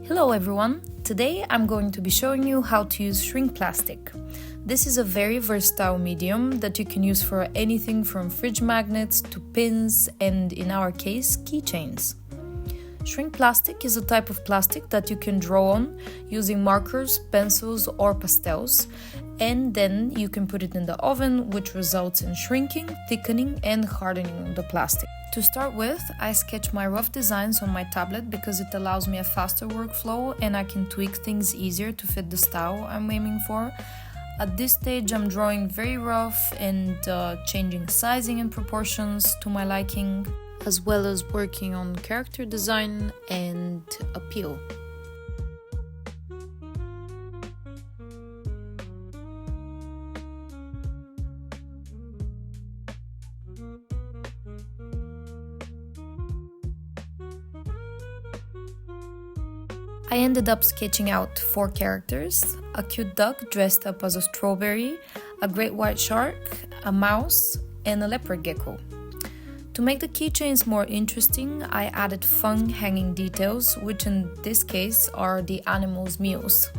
Hello everyone! Today I'm going to be showing you how to use shrink plastic. This is a very versatile medium that you can use for anything from fridge magnets to pins and, in our case, keychains. Shrink plastic is a type of plastic that you can draw on using markers, pencils or pastels, and then you can put it in the oven, which results in shrinking, thickening and hardening the plastic. To start with, I sketch my rough designs on my tablet because it allows me a faster workflow and I can tweak things easier to fit the style I'm aiming for. At this stage, I'm drawing very rough and changing sizing and proportions to my liking, as well as working on character design and appeal. I ended up sketching out 4 characters: a cute duck dressed up as a strawberry, a great white shark, a mouse, and a leopard gecko. To make the keychains more interesting, I added fun hanging details, which in this case are the animals' meals.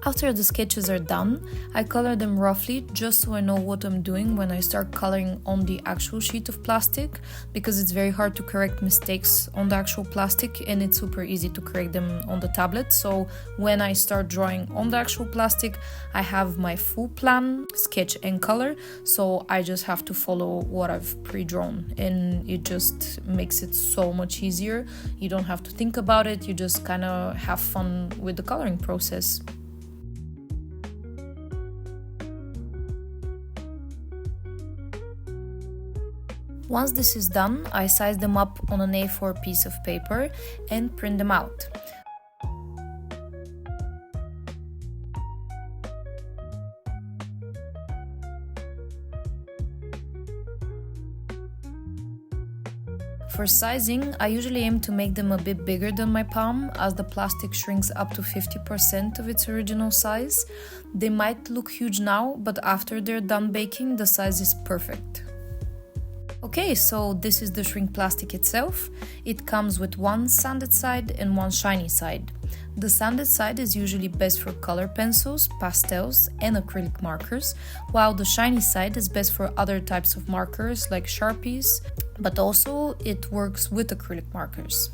After the sketches are done, I color them roughly just so I know what I'm doing when I start coloring on the actual sheet of plastic, because it's very hard to correct mistakes on the actual plastic and it's super easy to correct them on the tablet. So when I start drawing on the actual plastic, I have my full plan, sketch and color, so I just have to follow what I've pre-drawn and it just makes it so much easier. You don't have to think about it, you just kind of have fun with the coloring process. Once this is done, I size them up on an A4 piece of paper and print them out. For sizing, I usually aim to make them a bit bigger than my palm, as the plastic shrinks up to 50% of its original size. They might look huge now, but after they're done baking, the size is perfect. Okay, so this is the shrink plastic itself. It comes with one sanded side and one shiny side. The sanded side is usually best for color pencils, pastels and acrylic markers, while the shiny side is best for other types of markers like Sharpies, but also it works with acrylic markers.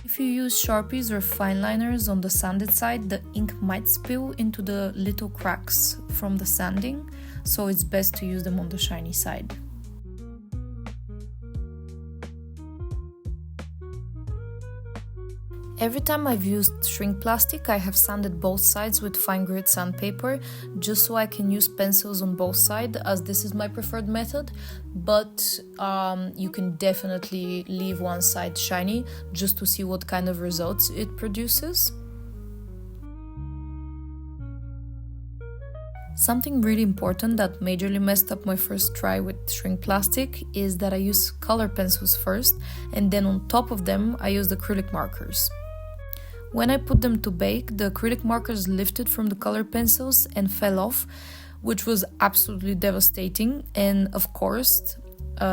If you use Sharpies or fine liners on the sanded side, the ink might spill into the little cracks from the sanding, so it's best to use them on the shiny side. Every time I've used shrink plastic, I have sanded both sides with fine grit sandpaper, just so I can use pencils on both sides, as this is my preferred method, but you can definitely leave one side shiny just to see what kind of results it produces. Something really important that majorly messed up my first try with shrink plastic is that I use color pencils first, and then on top of them I used acrylic markers. When I put them to bake, the acrylic markers lifted from the color pencils and fell off, which was absolutely devastating. And of course,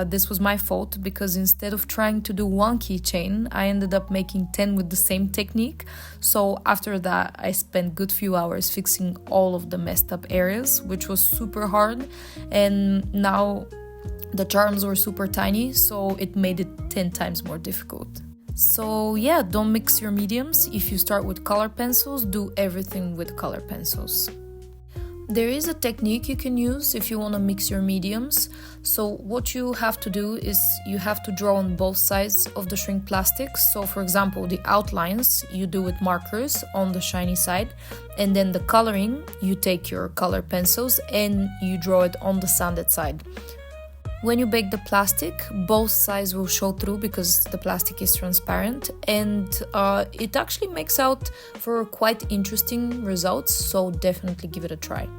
this was my fault, because instead of trying to do one keychain, I ended up making 10 with the same technique. So after that, I spent a good few hours fixing all of the messed up areas, which was super hard. And now the charms were super tiny, so it made it 10 times more difficult. So yeah, don't mix your mediums. If you start with color pencils, do everything with color pencils. There is a technique you can use if you want to mix your mediums. So what you have to do is you have to draw on both sides of the shrink plastic. So for example, the outlines you do with markers on the shiny side, and then the coloring, you take your color pencils and you draw it on the sanded side. When you bake the plastic, both sides will show through because the plastic is transparent, and it actually makes out for quite interesting results, so definitely give it a try.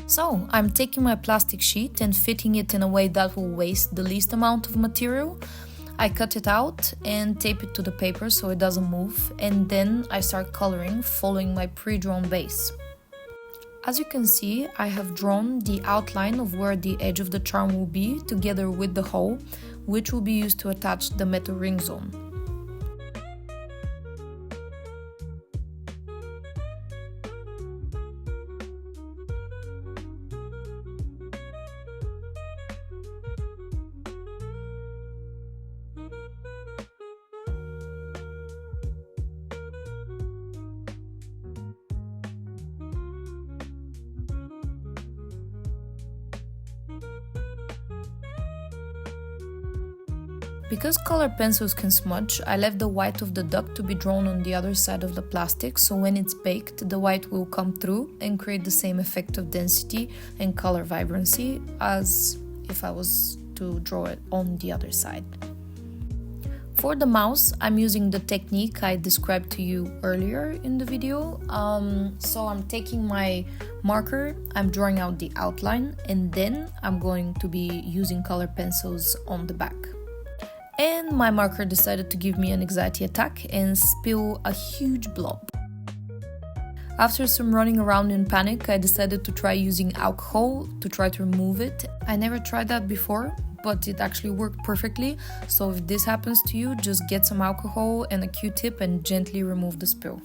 So, I'm taking my plastic sheet and fitting it in a way that will waste the least amount of material. I cut it out and tape it to the paper so it doesn't move, and then I start coloring following my pre-drawn base. As you can see, I have drawn the outline of where the edge of the charm will be together with the hole, which will be used to attach the metal rings on. Because color pencils can smudge, I left the white of the duck to be drawn on the other side of the plastic, so when it's baked, the white will come through and create the same effect of density and color vibrancy as if I was to draw it on the other side. For the mouse, I'm using the technique I described to you earlier in the video. So I'm taking my marker, I'm drawing out the outline, and then I'm going to be using color pencils on the back. And my marker decided to give me an anxiety attack and spill a huge blob. After some running around in panic, I decided to try using alcohol to try to remove it. I never tried that before, but it actually worked perfectly. So if this happens to you, just get some alcohol and a Q-tip and gently remove the spill.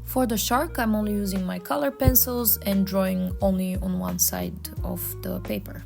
For the shark, I'm only using my color pencils and drawing only on one side of the paper.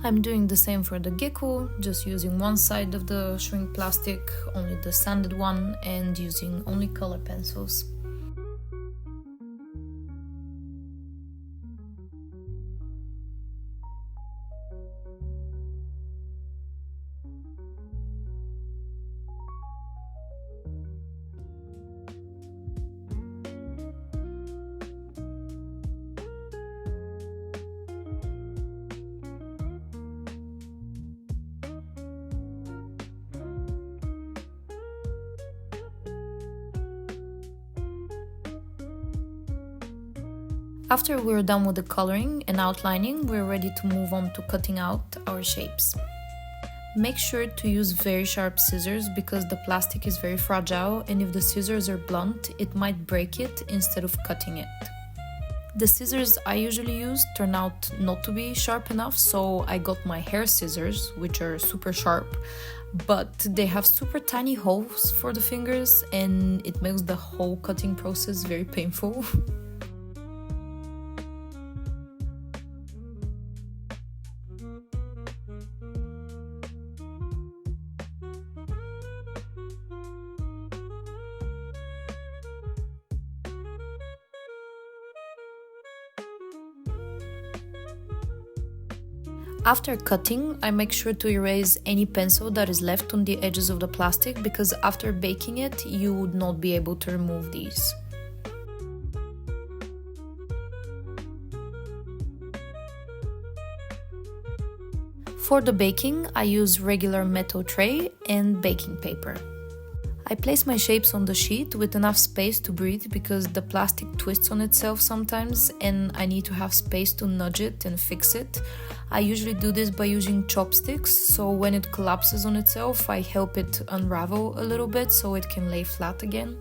I'm doing the same for the gecko, just using one side of the shrink plastic, only the sanded one, and using only color pencils. After we're done with the coloring and outlining, we're ready to move on to cutting out our shapes. Make sure to use very sharp scissors because the plastic is very fragile, and if the scissors are blunt, it might break it instead of cutting it. The scissors I usually use turn out not to be sharp enough, so I got my hair scissors, which are super sharp, but they have super tiny holes for the fingers and it makes the whole cutting process very painful. After cutting, I make sure to erase any pencil that is left on the edges of the plastic because after baking it, you would not be able to remove these. For the baking, I use regular metal tray and baking paper. I place my shapes on the sheet with enough space to breathe because the plastic twists on itself sometimes and I need to have space to nudge it and fix it. I usually do this by using chopsticks, so when it collapses on itself, I help it unravel a little bit so it can lay flat again.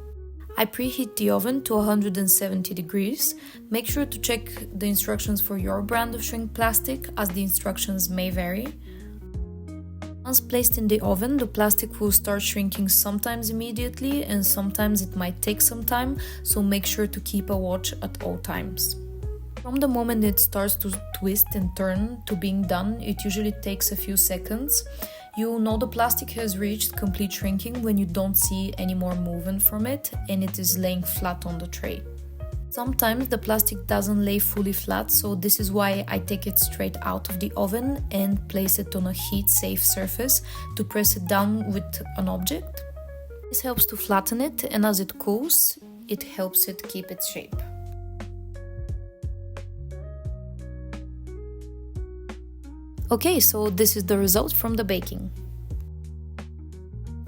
I preheat the oven to 170 degrees. Make sure to check the instructions for your brand of shrink plastic as the instructions may vary. Once placed in the oven, the plastic will start shrinking sometimes immediately and sometimes it might take some time, so make sure to keep a watch at all times. From the moment it starts to twist and turn to being done, it usually takes a few seconds. You'll know the plastic has reached complete shrinking when you don't see any more movement from it and it is laying flat on the tray. Sometimes the plastic doesn't lay fully flat, so this is why I take it straight out of the oven and place it on a heat-safe surface to press it down with an object. This helps to flatten it, and as it cools, it helps it keep its shape. Okay, so this is the result from the baking.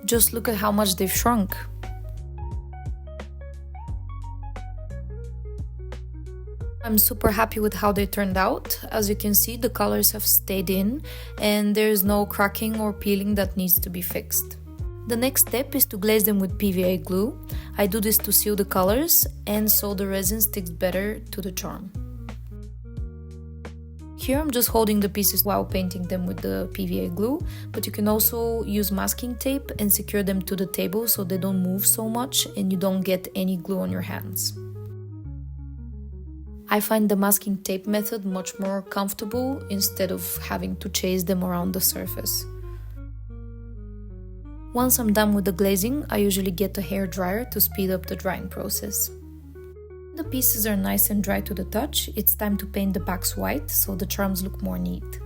Just look at how much they've shrunk. I'm super happy with how they turned out. As you can see, the colors have stayed in and there's no cracking or peeling that needs to be fixed. The next step is to glaze them with PVA glue. I do this to seal the colors and so the resin sticks better to the charm. Here I'm just holding the pieces while painting them with the PVA glue, but you can also use masking tape and secure them to the table so they don't move so much and you don't get any glue on your hands. I find the masking tape method much more comfortable instead of having to chase them around the surface. Once I'm done with the glazing, I usually get a hair dryer to speed up the drying process. The pieces are nice and dry to the touch, it's time to paint the backs white so the charms look more neat.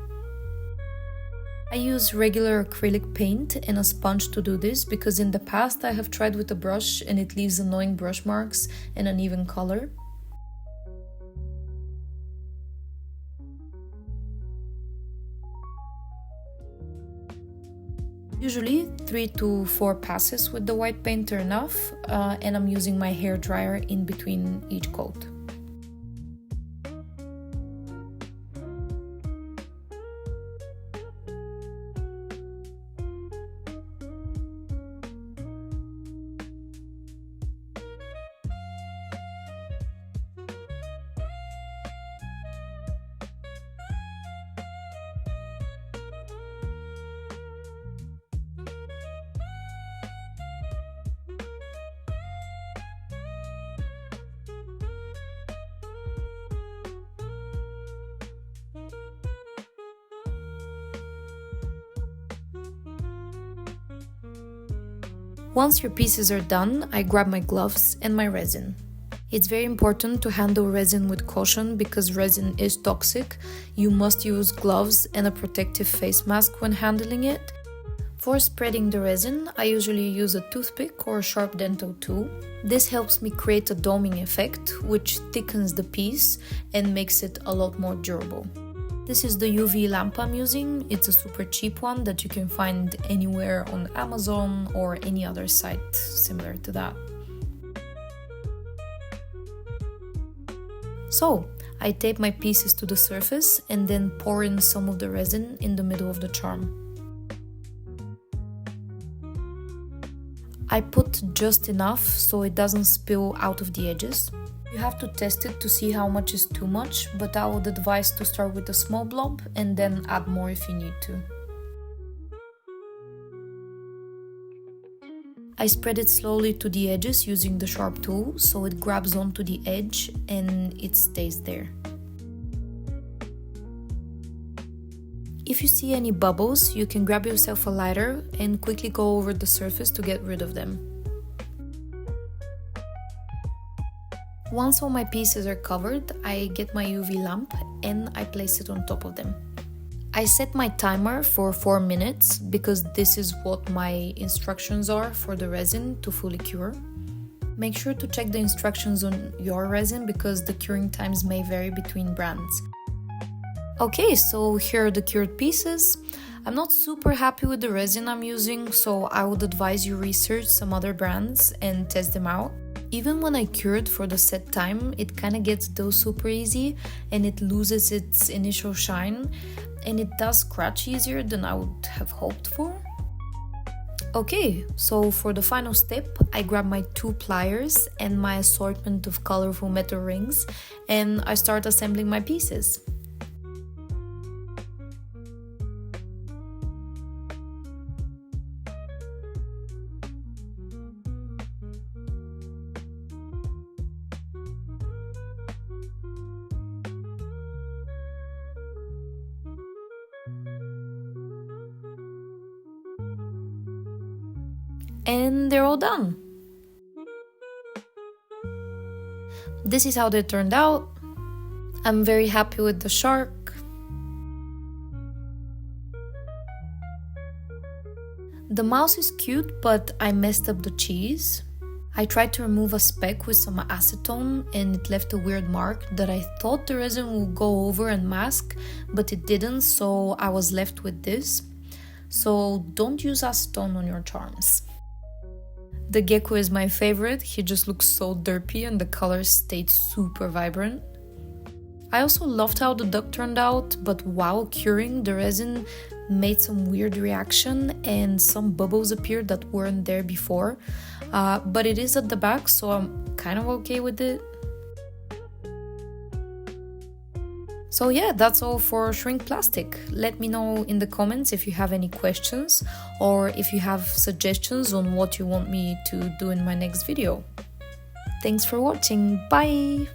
I use regular acrylic paint and a sponge to do this because in the past I have tried with a brush and it leaves annoying brush marks and uneven color. Usually 3 to 4 passes with the white paint are enough, and I'm using my hair dryer in between each coat. Once your pieces are done, I grab my gloves and my resin. It's very important to handle resin with caution because resin is toxic. You must use gloves and a protective face mask when handling it. For spreading the resin, I usually use a toothpick or a sharp dental tool. This helps me create a doming effect, which thickens the piece and makes it a lot more durable. This is the UV lamp I'm using. It's a super cheap one that you can find anywhere on Amazon or any other site similar to that. So, I tape my pieces to the surface and then pour in some of the resin in the middle of the charm. I put just enough so it doesn't spill out of the edges. You have to test it to see how much is too much, but I would advise to start with a small blob and then add more if you need to. I spread it slowly to the edges using the sharp tool so it grabs onto the edge and it stays there. If you see any bubbles, you can grab yourself a lighter and quickly go over the surface to get rid of them. Once all my pieces are covered, I get my UV lamp and I place it on top of them. I set my timer for 4 minutes because this is what my instructions are for the resin to fully cure. Make sure to check the instructions on your resin because the curing times may vary between brands. Okay, so here are the cured pieces. I'm not super happy with the resin I'm using, so I would advise you research some other brands and test them out. Even when I cured for the set time, it kinda gets dough super easy and it loses its initial shine and it does scratch easier than I would have hoped for. Okay, so for the final step, I grab my 2 pliers and my assortment of colorful metal rings and I start assembling my pieces. and they're all done. This is how they turned out. I'm very happy with the shark. The mouse is cute, but I messed up the cheese. I tried to remove a speck with some acetone and it left a weird mark that I thought the resin would go over and mask, but it didn't, so I was left with this. So don't use acetone on your charms. The gecko is my favorite. He just looks so derpy and the colors stayed super vibrant. I also loved how the duck turned out, but while curing, the resin made some weird reaction and some bubbles appeared that weren't there before. But it is at the back, so I'm kind of okay with it. So yeah, that's all for shrink plastic. Let me know in the comments if you have any questions or if you have suggestions on what you want me to do in my next video. Thanks for watching, bye!